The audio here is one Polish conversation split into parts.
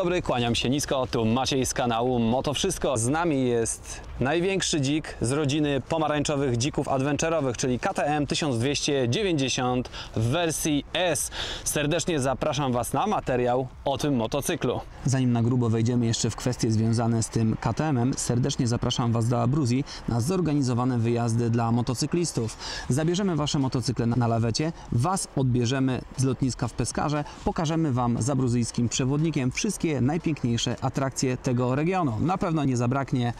dobry, kłaniam się nisko, tu Maciej z kanału Moto Wszystko. Z nami jest największy dzik z rodziny pomarańczowych dzików adventurowych, czyli KTM 1290 w wersji S. Serdecznie zapraszam Was na materiał o tym motocyklu. Zanim na grubo wejdziemy jeszcze w kwestie związane z tym KTM-em, serdecznie zapraszam Was do Abruzji na zorganizowane wyjazdy dla motocyklistów. Zabierzemy Wasze motocykle na lawecie, Was odbierzemy z lotniska w Pescarze, pokażemy Wam z abruzyjskim przewodnikiem wszystkie najpiękniejsze atrakcje tego regionu. Na pewno nie zabraknie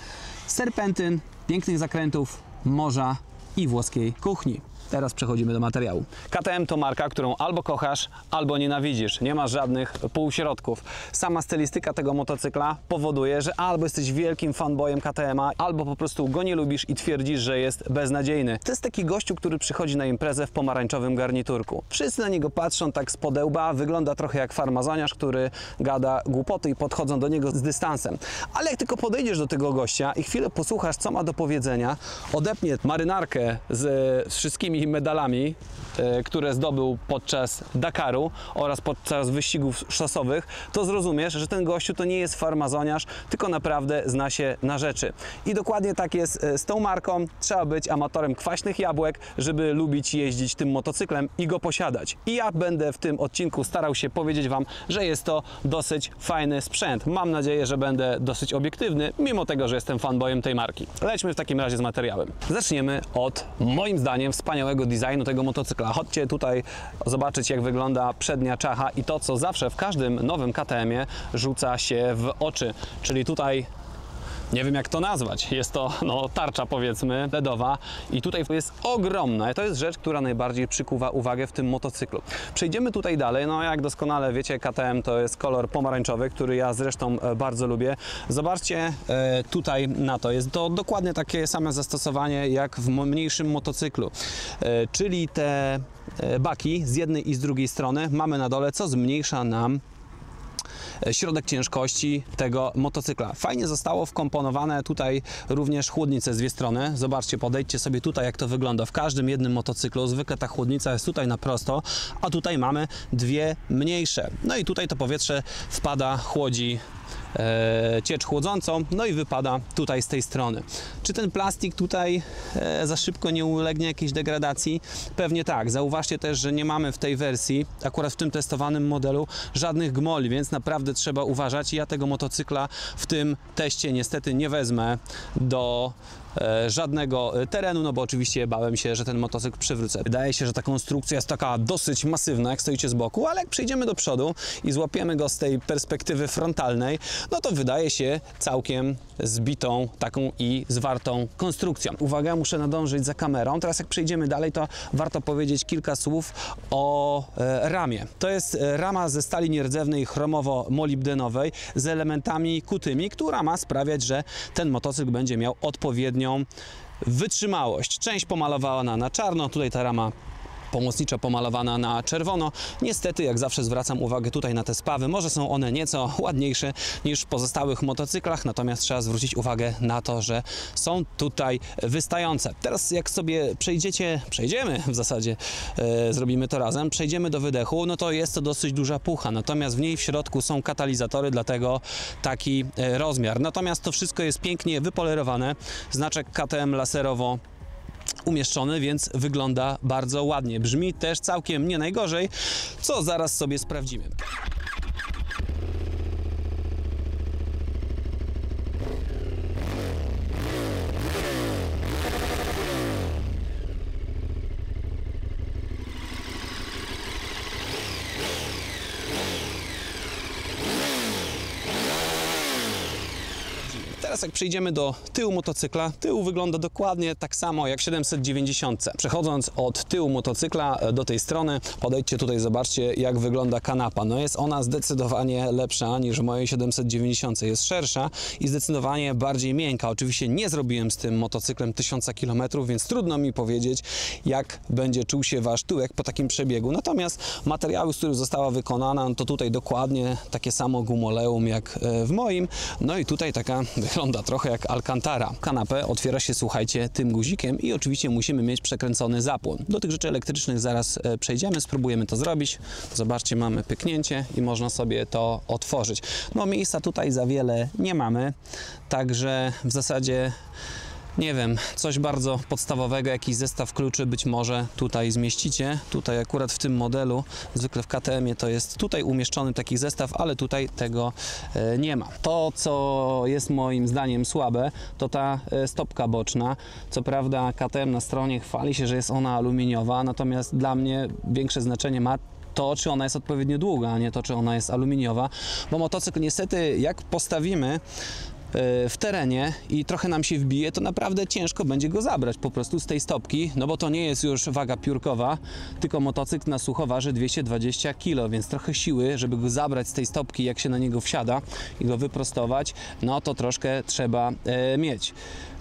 serpentyn, pięknych zakrętów, morza i włoskiej kuchni. Teraz przechodzimy do materiału. KTM to marka, którą albo kochasz, albo nienawidzisz. Nie ma żadnych półśrodków. Sama stylistyka tego motocykla powoduje, że albo jesteś wielkim fanboyem KTM-a, albo po prostu go nie lubisz i twierdzisz, że jest beznadziejny. To jest taki gościu, który przychodzi na imprezę w pomarańczowym garniturku. Wszyscy na niego patrzą tak z podełba, wygląda trochę jak farmazoniarz, który gada głupoty i podchodzą do niego z dystansem. Ale jak tylko podejdziesz do tego gościa i chwilę posłuchasz, co ma do powiedzenia, odepnie marynarkę z wszystkimi medalami, które zdobył podczas Dakaru oraz podczas wyścigów szosowych, to zrozumiesz, że ten gościu to nie jest farmazoniarz, tylko naprawdę zna się na rzeczy. I dokładnie tak jest z tą marką. Trzeba być amatorem kwaśnych jabłek, żeby lubić jeździć tym motocyklem i go posiadać. I ja będę w tym odcinku starał się powiedzieć Wam, że jest to dosyć fajny sprzęt. Mam nadzieję, że będę dosyć obiektywny, mimo tego, że jestem fanboyem tej marki. Lećmy w takim razie z materiałem. Zaczniemy od, moim zdaniem, wspaniałego designu tego motocykla. Chodźcie tutaj zobaczyć, jak wygląda przednia czacha i to, co zawsze w każdym nowym KTM-ie rzuca się w oczy. Czyli tutaj, nie wiem jak to nazwać, jest to tarcza, powiedzmy, LEDowa i tutaj jest ogromna. To jest rzecz, która najbardziej przykuwa uwagę w tym motocyklu. Przejdziemy tutaj dalej. Jak doskonale wiecie, KTM to jest kolor pomarańczowy, który ja zresztą bardzo lubię. Zobaczcie tutaj na to. Jest to dokładnie takie same zastosowanie jak w mniejszym motocyklu. Czyli te baki z jednej i z drugiej strony mamy na dole, co zmniejsza nam środek ciężkości tego motocykla. Fajnie zostało wkomponowane tutaj również chłodnice z dwie strony. Zobaczcie, podejdźcie sobie tutaj, jak to wygląda. W każdym jednym motocyklu zwykle ta chłodnica jest tutaj na prosto, a tutaj mamy dwie mniejsze. I tutaj to powietrze wpada, chłodzi ciecz chłodzącą, i wypada tutaj z tej strony. Czy ten plastik tutaj za szybko nie ulegnie jakiejś degradacji? Pewnie tak. Zauważcie też, że nie mamy w tej wersji, akurat w tym testowanym modelu, żadnych gmoli, więc naprawdę trzeba uważać. Ja tego motocykla w tym teście niestety nie wezmę do żadnego terenu, bo oczywiście bałem się, że ten motocykl przywrócę. Wydaje się, że ta konstrukcja jest taka dosyć masywna, jak stoicie z boku, ale jak przejdziemy do przodu i złapiemy go z tej perspektywy frontalnej, to wydaje się całkiem zbitą, taką i zwartą konstrukcją. Uwaga, muszę nadążyć za kamerą. Teraz jak przejdziemy dalej, to warto powiedzieć kilka słów o ramie. To jest rama ze stali nierdzewnej chromowo-molibdenowej z elementami kutymi, która ma sprawiać, że ten motocykl będzie miał odpowiednią wytrzymałość. Część pomalowana na czarno, tutaj ta rama pomocniczo pomalowana na czerwono. Niestety, jak zawsze zwracam uwagę tutaj na te spawy. Może są one nieco ładniejsze niż w pozostałych motocyklach, natomiast trzeba zwrócić uwagę na to, że są tutaj wystające. Teraz jak sobie przejdziemy w zasadzie, zrobimy to razem, przejdziemy do wydechu, to jest to dosyć duża pucha, natomiast w niej w środku są katalizatory, dlatego taki rozmiar. Natomiast to wszystko jest pięknie wypolerowane. Znaczek KTM laserowo umieszczony, więc wygląda bardzo ładnie. Brzmi też całkiem nie najgorzej, co zaraz sobie sprawdzimy. Teraz jak przejdziemy do tyłu motocykla, tył wygląda dokładnie tak samo jak w 790. Przechodząc od tyłu motocykla do tej strony, podejdźcie tutaj, zobaczcie, jak wygląda kanapa. Jest ona zdecydowanie lepsza niż w mojej 790. Jest szersza i zdecydowanie bardziej miękka. Oczywiście nie zrobiłem z tym motocyklem 1000 km, więc trudno mi powiedzieć, jak będzie czuł się Wasz tyłek po takim przebiegu. Natomiast materiały, z których została wykonana, to tutaj dokładnie takie samo gumoleum jak w moim. I tutaj taka wygląda wygląda trochę jak Alcantara. Kanapę otwiera się, słuchajcie, tym guzikiem i oczywiście musimy mieć przekręcony zapłon. Do tych rzeczy elektrycznych zaraz przejdziemy, spróbujemy to zrobić. Zobaczcie, mamy pyknięcie i można sobie to otworzyć. No miejsca tutaj za wiele nie mamy, także w zasadzie nie wiem, coś bardzo podstawowego, jakiś zestaw kluczy być może tutaj zmieścicie. Tutaj akurat w tym modelu, zwykle w KTM-ie to jest tutaj umieszczony taki zestaw, ale tutaj tego nie ma. To, co jest moim zdaniem słabe, to ta stopka boczna. Co prawda KTM na stronie chwali się, że jest ona aluminiowa, natomiast dla mnie większe znaczenie ma to, czy ona jest odpowiednio długa, a nie to, czy ona jest aluminiowa, bo motocykl niestety, jak postawimy w terenie i trochę nam się wbije, to naprawdę ciężko będzie go zabrać po prostu z tej stopki, no bo to nie jest już waga piórkowa, tylko motocykl na sucho waży 220 kg, więc trochę siły, żeby go zabrać z tej stopki, jak się na niego wsiada i go wyprostować, no to troszkę trzeba mieć.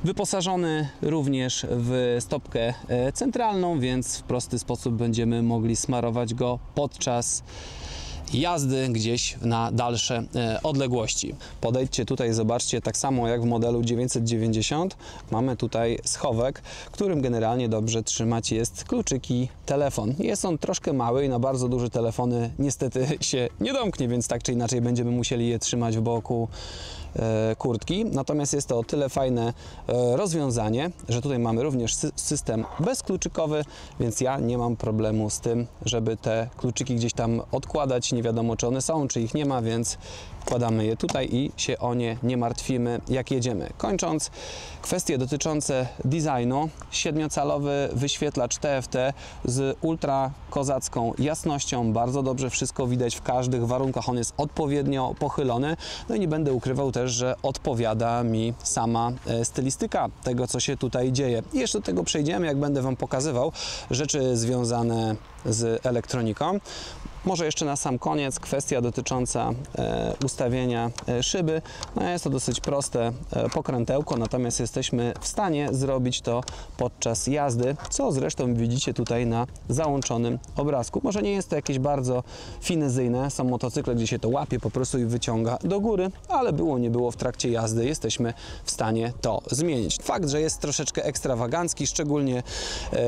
Wyposażony również w stopkę centralną, więc w prosty sposób będziemy mogli smarować go podczas jazdy gdzieś na dalsze odległości. Podejdźcie tutaj, zobaczcie, tak samo jak w modelu 990 mamy tutaj schowek, którym generalnie dobrze trzymać jest kluczyk i telefon. Jest on troszkę mały i na bardzo duże telefony niestety się nie domknie, więc tak czy inaczej będziemy musieli je trzymać w boku kurtki. Natomiast jest to o tyle fajne rozwiązanie, że tutaj mamy również system bezkluczykowy, więc ja nie mam problemu z tym, żeby te kluczyki gdzieś tam odkładać. Nie wiadomo, czy one są, czy ich nie ma, więc wkładamy je tutaj i się o nie nie martwimy, jak jedziemy. Kończąc, kwestie dotyczące designu. 7-calowy wyświetlacz TFT z ultra kozacką jasnością. Bardzo dobrze wszystko widać w każdych warunkach. On jest odpowiednio pochylony. No i nie będę ukrywał też, że odpowiada mi sama stylistyka tego, co się tutaj dzieje. I jeszcze do tego przejdziemy, jak będę Wam pokazywał rzeczy związane z elektroniką. Może jeszcze na sam koniec kwestia dotycząca ustawienia szyby. No jest to dosyć proste pokrętełko, natomiast jesteśmy w stanie zrobić to podczas jazdy, co zresztą widzicie tutaj na załączonym obrazku. Może nie jest to jakieś bardzo finezyjne, są motocykle, gdzie się to łapie po prostu i wyciąga do góry, ale było nie było w trakcie jazdy jesteśmy w stanie to zmienić. Fakt, że jest troszeczkę ekstrawagancki, szczególnie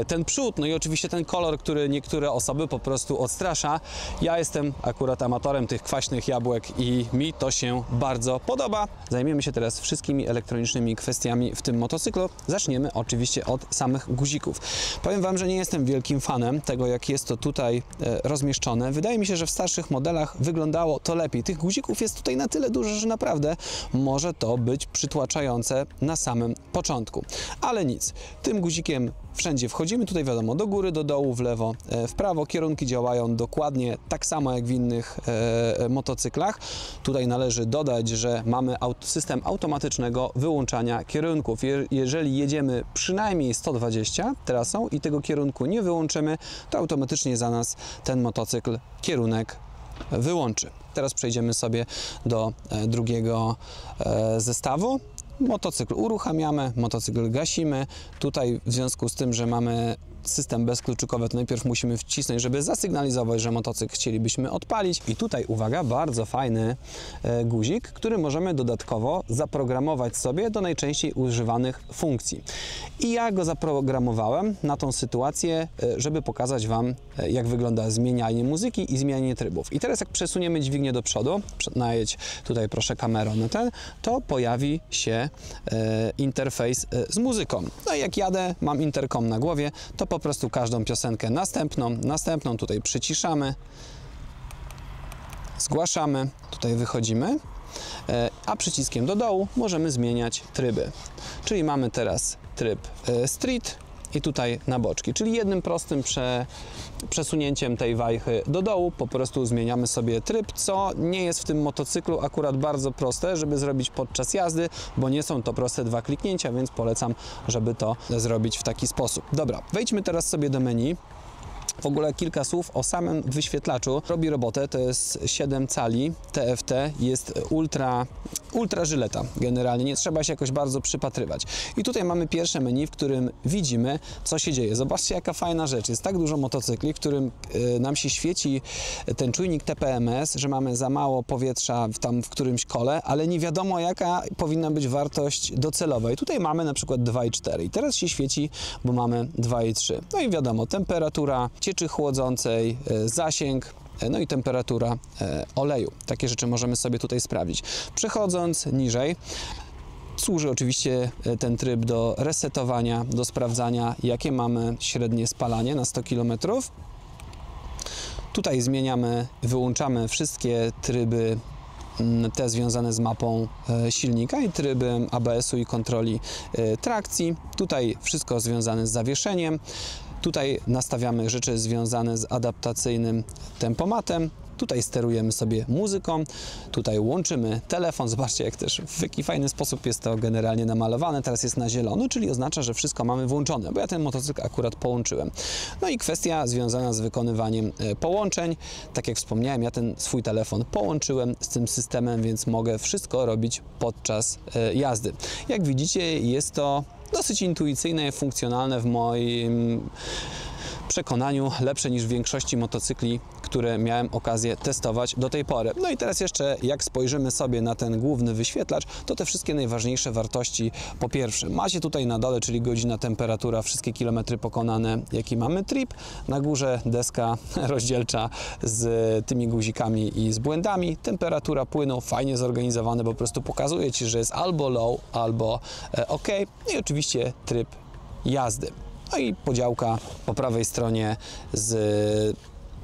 ten przód, no i oczywiście ten kolor, który niektóre osoby po prostu odstrasza. Ja jestem akurat amatorem tych kwaśnych jabłek i mi to się bardzo podoba. Zajmiemy się teraz wszystkimi elektronicznymi kwestiami w tym motocyklu. Zaczniemy oczywiście od samych guzików. Powiem Wam, że nie jestem wielkim fanem tego, jak jest to tutaj rozmieszczone. Wydaje mi się, że w starszych modelach wyglądało to lepiej. Tych guzików jest tutaj na tyle dużo, że naprawdę może to być przytłaczające na samym początku. Ale nic. Tym guzikiem wszędzie wchodzimy, tutaj wiadomo, do góry, do dołu, w lewo, w prawo. Kierunki działają dokładnie tak samo jak w innych motocyklach. Tutaj należy dodać, że mamy system automatycznego wyłączania kierunków. Jeżeli jedziemy przynajmniej 120 trasą i tego kierunku nie wyłączymy, to automatycznie za nas ten motocykl kierunek wyłączy. Teraz przejdziemy sobie do drugiego zestawu. Motocykl uruchamiamy, motocykl gasimy. Tutaj w związku z tym, że mamy system bezkluczykowy, to najpierw musimy wcisnąć, żeby zasygnalizować, że motocykl chcielibyśmy odpalić. I tutaj, uwaga, bardzo fajny guzik, który możemy dodatkowo zaprogramować sobie do najczęściej używanych funkcji. I ja go zaprogramowałem na tą sytuację, żeby pokazać Wam, jak wygląda zmienianie muzyki i zmienianie trybów. I teraz jak przesuniemy dźwignię do przodu, najedź tutaj proszę kamerą na ten, to pojawi się interfejs z muzyką. No i jak jadę, mam interkom na głowie, to po prostu każdą piosenkę następną tutaj przyciszamy, zgłaszamy, tutaj wychodzimy, a przyciskiem do dołu możemy zmieniać tryby. Czyli mamy teraz tryb street i tutaj na boczki, czyli jednym prostym przesunięciem tej wajchy do dołu po prostu zmieniamy sobie tryb, co nie jest w tym motocyklu akurat bardzo proste, żeby zrobić podczas jazdy, bo nie są to proste dwa kliknięcia, więc polecam, żeby to zrobić w taki sposób. Dobra, wejdźmy teraz sobie do menu. W ogóle kilka słów o samym wyświetlaczu. Robi robotę, to jest 7 cali TFT, jest ultra żyleta generalnie, nie trzeba się jakoś bardzo przypatrywać. I tutaj mamy pierwsze menu, w którym widzimy, co się dzieje. Zobaczcie, jaka fajna rzecz. Jest tak dużo motocykli, w którym nam się świeci ten czujnik TPMS, że mamy za mało powietrza tam w którymś kole, ale nie wiadomo, jaka powinna być wartość docelowa. I tutaj mamy na przykład 2,4 i teraz się świeci, bo mamy 2,3. No i wiadomo, temperatura cieczy chłodzącej, zasięg, no i temperatura oleju. Takie rzeczy możemy sobie tutaj sprawdzić. Przechodząc niżej, służy oczywiście ten tryb do resetowania, do sprawdzania, jakie mamy średnie spalanie na 100 km. Tutaj zmieniamy, wyłączamy wszystkie tryby, te związane z mapą silnika i trybem ABS-u i kontroli trakcji. Tutaj wszystko związane z zawieszeniem. Tutaj nastawiamy rzeczy związane z adaptacyjnym tempomatem. Tutaj sterujemy sobie muzyką, tutaj łączymy telefon. Zobaczcie, jak też w jaki fajny sposób jest to generalnie namalowane. Teraz jest na zielono, czyli oznacza, że wszystko mamy włączone, bo ja ten motocykl akurat połączyłem. No i kwestia związana z wykonywaniem połączeń. Tak jak wspomniałem, ja ten swój telefon połączyłem z tym systemem, więc mogę wszystko robić podczas jazdy. Jak widzicie, jest to dosyć intuicyjne i funkcjonalne, w moim przekonaniu lepsze niż w większości motocykli, które miałem okazję testować do tej pory. No i teraz jeszcze, jak spojrzymy sobie na ten główny wyświetlacz, to te wszystkie najważniejsze wartości. Po pierwsze, macie tutaj na dole, czyli godzina, temperatura, wszystkie kilometry pokonane, jaki mamy trip. Na górze deska rozdzielcza z tymi guzikami i z błędami. Temperatura płynu, fajnie zorganizowane, po prostu pokazuje Ci, że jest albo low, albo OK. I oczywiście tryb jazdy. No i podziałka po prawej stronie z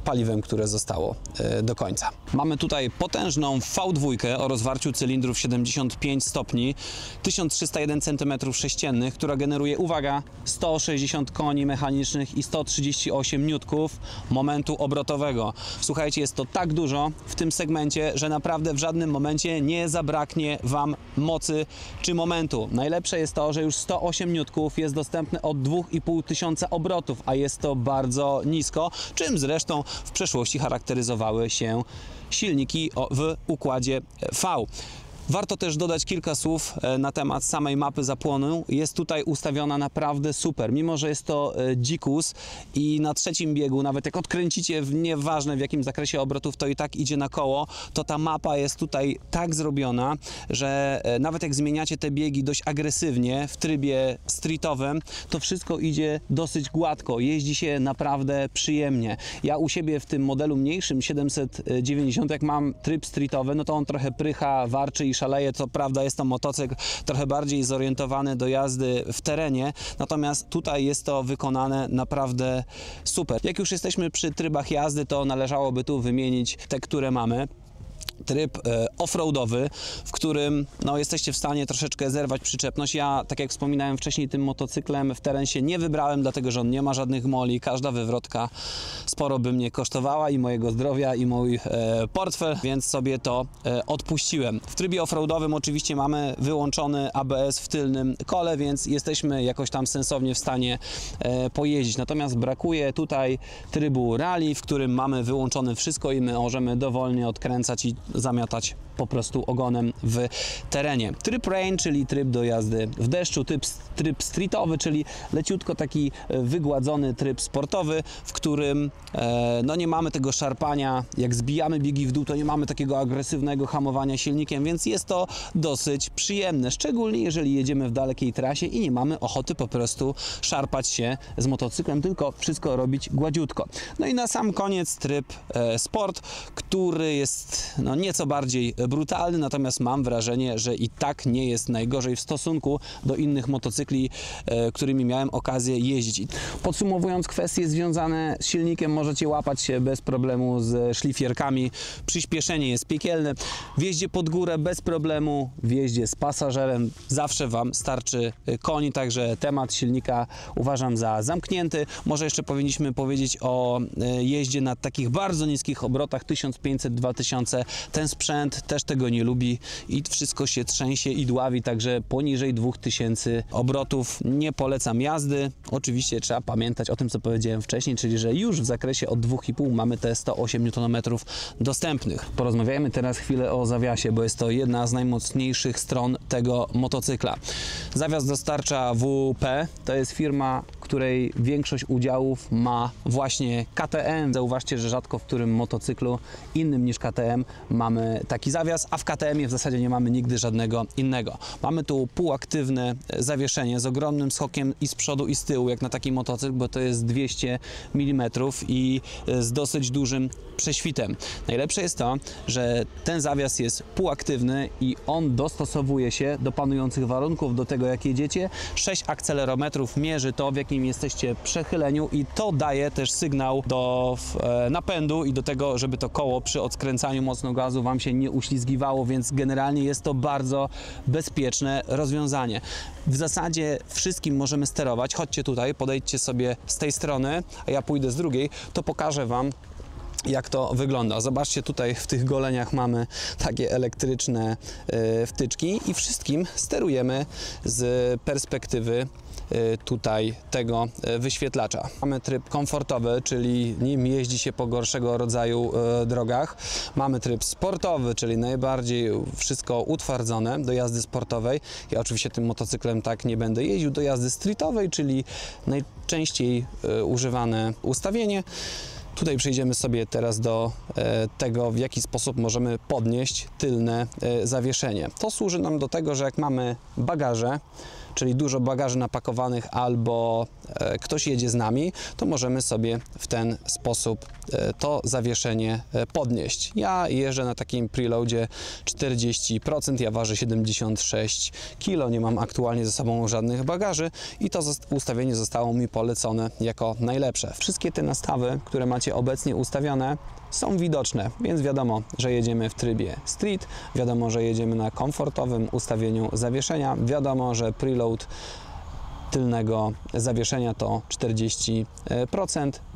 paliwem, które zostało do końca. Mamy tutaj potężną V2 o rozwarciu cylindrów 75 stopni, 1301 cm3, która generuje, uwaga, 160 koni mechanicznych i 138 N momentu obrotowego. Słuchajcie, jest to tak dużo w tym segmencie, że naprawdę w żadnym momencie nie zabraknie Wam mocy czy momentu. Najlepsze jest to, że już 108 N jest dostępne od 2500 obrotów, a jest to bardzo nisko, czym zresztą w przeszłości charakteryzowały się silniki w układzie V. Warto też dodać kilka słów na temat samej mapy zapłonu. Jest tutaj ustawiona naprawdę super. Mimo że jest to dzikus i na trzecim biegu, nawet jak odkręcicie, nieważne w jakim zakresie obrotów, to i tak idzie na koło, to ta mapa jest tutaj tak zrobiona, że nawet jak zmieniacie te biegi dość agresywnie w trybie streetowym, to wszystko idzie dosyć gładko. Jeździ się naprawdę przyjemnie. Ja u siebie w tym modelu mniejszym 790, jak mam tryb streetowy, no to on trochę prycha, warczy i szaleje. To prawda, jest to motocykl trochę bardziej zorientowany do jazdy w terenie, natomiast tutaj jest to wykonane naprawdę super. Jak już jesteśmy przy trybach jazdy, to należałoby tu wymienić te, które mamy. Tryb offroadowy, w którym no, jesteście w stanie troszeczkę zerwać przyczepność. Ja, tak jak wspominałem wcześniej, tym motocyklem w teren się nie wybrałem, dlatego że on nie ma żadnych moli. Każda wywrotka sporo by mnie kosztowała i mojego zdrowia, i mój portfel, więc sobie to odpuściłem. W trybie offroadowym oczywiście mamy wyłączony ABS w tylnym kole, więc jesteśmy jakoś tam sensownie w stanie pojeździć. Natomiast brakuje tutaj trybu rally, w którym mamy wyłączone wszystko i my możemy dowolnie odkręcać i zamiatać po prostu ogonem w terenie. Tryb rain, czyli tryb do jazdy w deszczu, tryb streetowy, czyli leciutko taki wygładzony tryb sportowy, w którym no nie mamy tego szarpania, jak zbijamy biegi w dół, to nie mamy takiego agresywnego hamowania silnikiem, więc jest to dosyć przyjemne, szczególnie jeżeli jedziemy w dalekiej trasie i nie mamy ochoty po prostu szarpać się z motocyklem, tylko wszystko robić gładziutko. No i na sam koniec tryb sport, który jest no nieco bardziej brutalny, natomiast mam wrażenie, że i tak nie jest najgorzej w stosunku do innych motocykli, którymi miałem okazję jeździć. Podsumowując, kwestie związane z silnikiem, możecie łapać się bez problemu z szlifierkami. Przyspieszenie jest piekielne. W jeździe pod górę bez problemu, w jeździe z pasażerem zawsze Wam starczy koni, także temat silnika uważam za zamknięty. Może jeszcze powinniśmy powiedzieć o jeździe na takich bardzo niskich obrotach 1500-2000 Ten sprzęt też tego nie lubi i wszystko się trzęsie i dławi, także poniżej 2000 obrotów nie polecam jazdy. Oczywiście trzeba pamiętać o tym, co powiedziałem wcześniej, czyli że już w zakresie od 2,5 mamy te 108 Nm dostępnych. Porozmawiajmy teraz chwilę o zawiasie, bo jest to jedna z najmocniejszych stron tego motocykla. Zawias dostarcza WP, to jest firma, której większość udziałów ma właśnie KTM. Zauważcie, że rzadko w którym motocyklu innym niż KTM mamy taki zawias, a w KTM-ie w zasadzie nie mamy nigdy żadnego innego. Mamy tu półaktywne zawieszenie z ogromnym skokiem i z przodu i z tyłu, jak na taki motocykl, bo to jest 200 mm i z dosyć dużym prześwitem. Najlepsze jest to, że ten zawias jest półaktywny i on dostosowuje się do panujących warunków, do tego jak jedziecie. 6 akcelerometrów mierzy to, w jakim jesteście przechyleniu i to daje też sygnał do napędu i do tego, żeby to koło przy odkręcaniu mocno gazu Wam się nie uślizgiwało, więc generalnie jest to bardzo bezpieczne rozwiązanie. W zasadzie wszystkim możemy sterować. Chodźcie tutaj, podejdźcie sobie z tej strony, a ja pójdę z drugiej, to pokażę Wam, jak to wygląda. Zobaczcie, tutaj w tych goleniach mamy takie elektryczne wtyczki i wszystkim sterujemy z perspektywy tutaj tego wyświetlacza. Mamy tryb komfortowy, czyli nim jeździ się po gorszego rodzaju drogach. Mamy tryb sportowy, czyli najbardziej wszystko utwardzone do jazdy sportowej. Ja oczywiście tym motocyklem tak nie będę jeździł. Do jazdy streetowej, czyli najczęściej używane ustawienie. Tutaj przejdziemy sobie teraz do tego, w jaki sposób możemy podnieść tylne zawieszenie. To służy nam do tego, że jak mamy bagaże, czyli dużo bagaży napakowanych albo ktoś jedzie z nami, to możemy sobie w ten sposób to zawieszenie podnieść. Ja jeżdżę na takim preloadzie 40%, ja ważę 76 kg, nie mam aktualnie ze sobą żadnych bagaży i to ustawienie zostało mi polecone jako najlepsze. Wszystkie te nastawy, które macie obecnie ustawione, są widoczne, więc wiadomo, że jedziemy w trybie street, wiadomo, że jedziemy na komfortowym ustawieniu zawieszenia, wiadomo, że preload tylnego zawieszenia to 40%,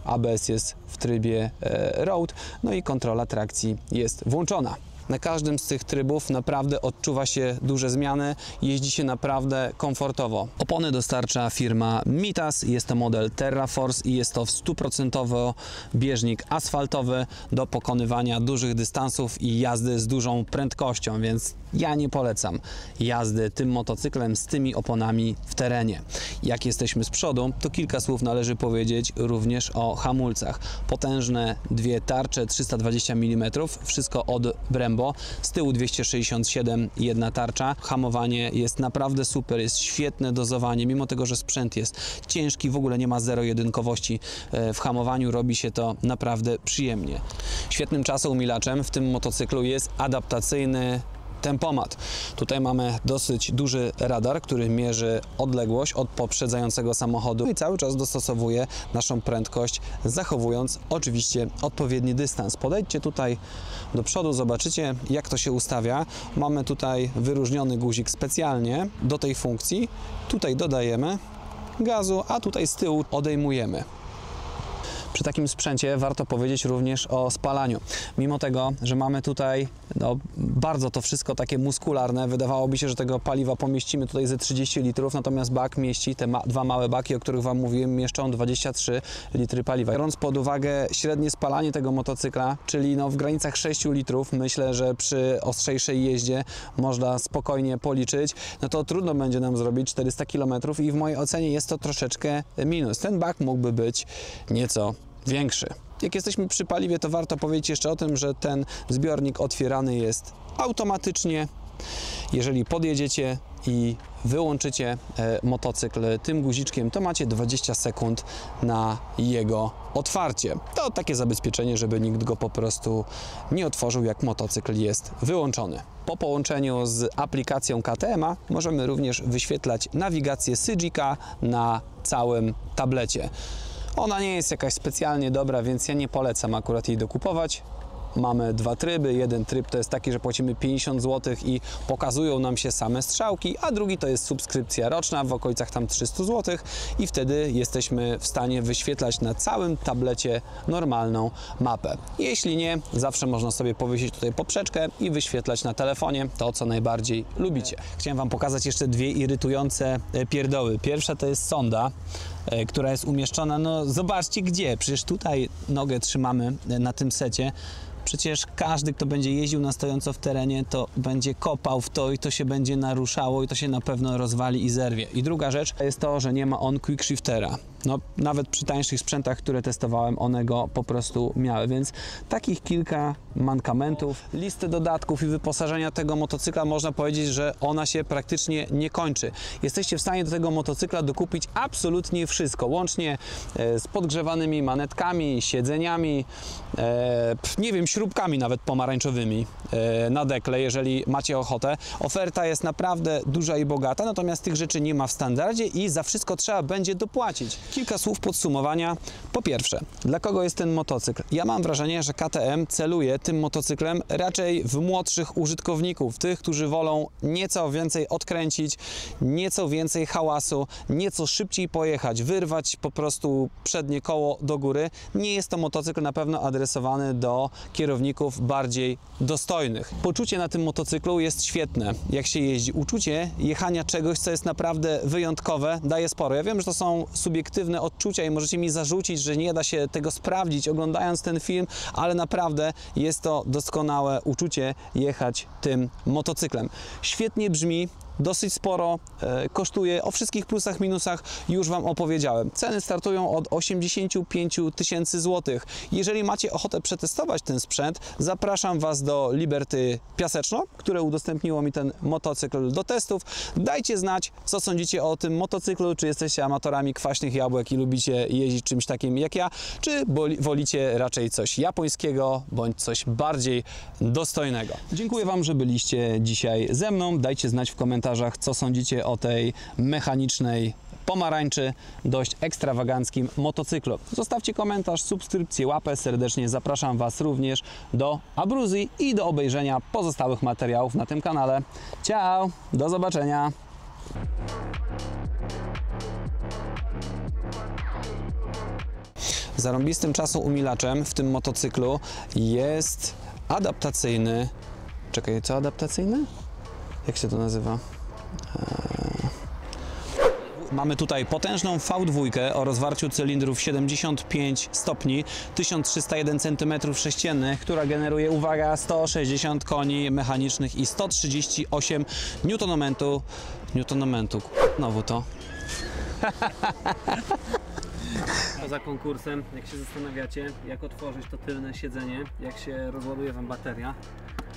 ABS jest w trybie road, no i kontrola trakcji jest włączona. Na każdym z tych trybów naprawdę odczuwa się duże zmiany, jeździ się naprawdę komfortowo. Opony dostarcza firma Mitas, jest to model TerraForce i jest to 100% bieżnik asfaltowy do pokonywania dużych dystansów i jazdy z dużą prędkością, więc ja nie polecam jazdy tym motocyklem z tymi oponami w terenie. Jak jesteśmy z przodu, to kilka słów należy powiedzieć również o hamulcach. Potężne dwie tarcze 320 mm, wszystko od Brembo. Z tyłu 267, jedna tarcza. Hamowanie jest naprawdę super, jest świetne dozowanie, mimo tego, że sprzęt jest ciężki, w ogóle nie ma zero-jedynkowości w hamowaniu, robi się to naprawdę przyjemnie. Świetnym czasoumilaczem w tym motocyklu jest adaptacyjny tempomat. Tutaj mamy dosyć duży radar, który mierzy odległość od poprzedzającego samochodu i cały czas dostosowuje naszą prędkość, zachowując oczywiście odpowiedni dystans. Podejdźcie tutaj do przodu, zobaczycie, jak to się ustawia. Mamy tutaj wyróżniony guzik specjalnie do tej funkcji. Tutaj dodajemy gazu, a tutaj z tyłu odejmujemy. Przy takim sprzęcie warto powiedzieć również o spalaniu. Mimo tego, że mamy tutaj bardzo to wszystko takie muskularne, wydawałoby się, że tego paliwa pomieścimy tutaj ze 30 litrów, natomiast bak mieści, te dwa małe baki, o których Wam mówiłem, mieszczą 23 litry paliwa. Biorąc pod uwagę średnie spalanie tego motocykla, czyli w granicach 6 litrów, myślę, że przy ostrzejszej jeździe można spokojnie policzyć, no to trudno będzie nam zrobić 400 km i w mojej ocenie jest to troszeczkę minus. Ten bak mógłby być nieco większy. Jak jesteśmy przy paliwie, to warto powiedzieć jeszcze o tym, że ten zbiornik otwierany jest automatycznie. Jeżeli podjedziecie i wyłączycie motocykl tym guziczkiem, to macie 20 sekund na jego otwarcie. To takie zabezpieczenie, żeby nikt go po prostu nie otworzył, jak motocykl jest wyłączony. Po połączeniu z aplikacją KTM-a możemy również wyświetlać nawigację Sygica na całym tablecie. Ona nie jest jakaś specjalnie dobra, więc ja nie polecam akurat jej dokupować. mamy dwa tryby. Jeden tryb to jest taki, że płacimy 50 zł i pokazują nam się same strzałki, a drugi to jest subskrypcja roczna w okolicach tam 300 zł i wtedy jesteśmy w stanie wyświetlać na całym tablecie normalną mapę. Jeśli nie, zawsze można sobie powiesić tutaj poprzeczkę i wyświetlać na telefonie to, co najbardziej lubicie. Chciałem Wam pokazać jeszcze dwie irytujące pierdoły. Pierwsza to jest sonda, która jest umieszczona, no zobaczcie gdzie, przecież tutaj nogę trzymamy na tym secie. Przecież każdy, kto będzie jeździł na stojąco w terenie, to będzie kopał w to i to się będzie naruszało i to się na pewno rozwali i zerwie. I druga rzecz jest to, że nie ma on quick shiftera. No, nawet przy tańszych sprzętach, które testowałem, one go po prostu miały, więc takich kilka mankamentów. Listy dodatków i wyposażenia tego motocykla, można powiedzieć, że ona się praktycznie nie kończy. Jesteście w stanie do tego motocykla dokupić absolutnie wszystko, łącznie z podgrzewanymi manetkami, siedzeniami, nie wiem, śrubkami nawet pomarańczowymi na dekle, jeżeli macie ochotę. Oferta jest naprawdę duża i bogata, natomiast tych rzeczy nie ma w standardzie i za wszystko trzeba będzie dopłacić. Kilka słów podsumowania. Po pierwsze, dla kogo jest ten motocykl? Ja mam wrażenie, że KTM celuje tym motocyklem raczej w młodszych użytkowników, tych, którzy wolą nieco więcej odkręcić, nieco więcej hałasu, nieco szybciej pojechać, wyrwać po prostu przednie koło do góry. Nie jest to motocykl na pewno adresowany do kierowników bardziej dostojnych. Poczucie na tym motocyklu jest świetne, jak się jeździ. Uczucie jechania czegoś, co jest naprawdę wyjątkowe, daje sporo. Ja wiem, że to są subiektywne odczucia i możecie mi zarzucić, że nie da się tego sprawdzić oglądając ten film, ale naprawdę jest to doskonałe uczucie jechać tym motocyklem. Świetnie brzmi, dosyć sporo kosztuje, o wszystkich plusach, minusach już Wam opowiedziałem. Ceny startują od 85 000 złotych. Jeżeli macie ochotę przetestować ten sprzęt, zapraszam Was do Liberty Piaseczno, które udostępniło mi ten motocykl do testów. Dajcie znać, co sądzicie o tym motocyklu, czy jesteście amatorami kwaśnych jabłek i lubicie jeździć czymś takim jak ja, czy wolicie raczej coś japońskiego, bądź coś bardziej dostojnego. Dziękuję Wam, że byliście dzisiaj ze mną. Dajcie znać w komentarzach, co sądzicie o tej mechanicznej pomarańczy, dość ekstrawaganckim motocyklu. Zostawcie komentarz, subskrypcję, łapę. Serdecznie zapraszam Was również do Abruzji i do obejrzenia pozostałych materiałów na tym kanale. Ciao, do zobaczenia! Zarąbistym czasoumilaczem w tym motocyklu jest adaptacyjny... Czekaj, co adaptacyjny? Jak się to nazywa? Mamy tutaj potężną V2 o rozwarciu cylindrów 75 stopni, 1301 cm3, która generuje, uwaga, 160 koni mechanicznych i 138 Nm. Znowu to. Poza konkursem, jak się zastanawiacie, jak otworzyć to tylne siedzenie, jak się rozładuje Wam bateria,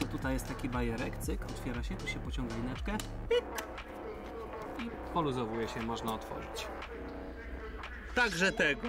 to tutaj jest taki bajerek, cyk, otwiera się, tu się pociąga lineczkę, i poluzowuje się, można otworzyć. Także tego.